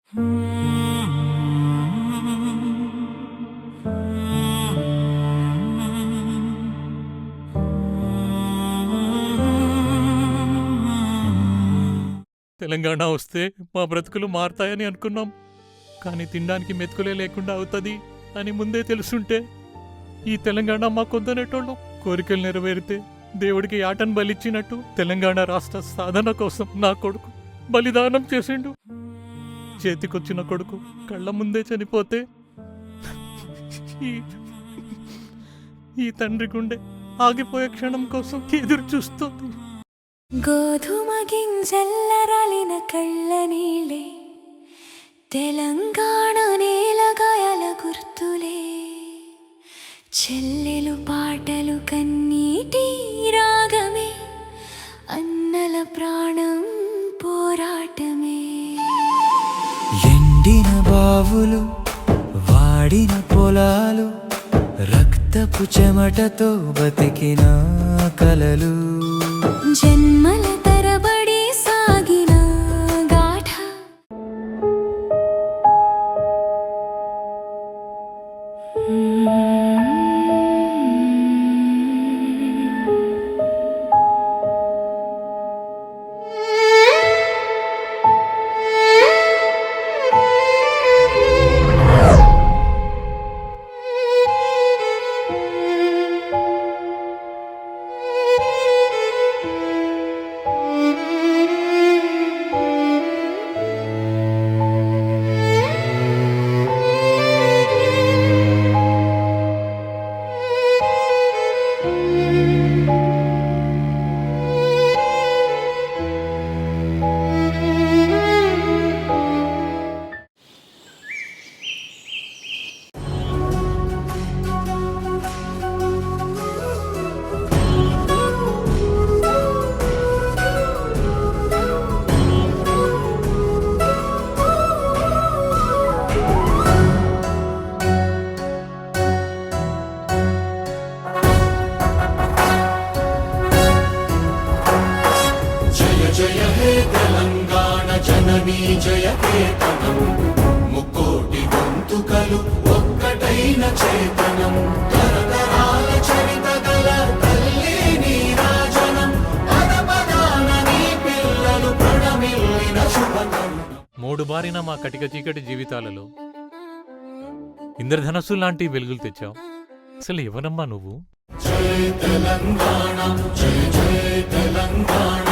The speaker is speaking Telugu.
తెలంగాణ వస్తే మా బ్రతుకులు మారతాయని అనుకున్నాం. కానీ తినడానికి మెతుకులే లేకుండా అవుతుంది అని ముందే తెలుసుంటే ఈ తెలంగాణ మా కొందనేటోళ్ళం. కోరికలు నెరవేరితే దేవుడికి ఆటను బలిచ్చినట్టు తెలంగాణ రాష్ట్ర సాధన కోసం నా కొడుకు బలిదానం చేసిండు. చేతికొచ్చిన కొడుకు కళ్ళ ముందే చనిపోతే ఈ తండ్రి గుండె ఆగిపోయే క్షణం కోసం ఎదురు చూస్తుంది. గోధుమ గింజల్లరాలిన కళ్ళ నీళ్ళే, తెలంగాణ నేల గాయాల గుర్తులే, చెల్లెలు పాటలు కన్నీటి రాగమే, అన్నల ప్రాణం పోరాటమే. ఎండిన బావులు, వాడిన పొలాలు, రక్తపు చెమటతో బతికిన కలలు, జన్మల తరబడి సాగిన గాథ. జయ హే తెలంగాణ జననీ జయ కేతనం, ముక్కోటి గొంతుకలు ఒక్కటైన చేతనం, తరతరాల చరిత గల తల్లి నీరాజనం, పదపదాన నీ పిల్లలు ప్రణమిల్లిన శుభకం. మూడు బారిన మా కటిక చీకటి జీవితాలలో ఇంద్రధనస్సు లాంటి వెలుగులు తెచ్చావు. అసలు ఎవరమ్మా నువ్వు? జై తెలంగాణ, జై జై తెలంగాణ,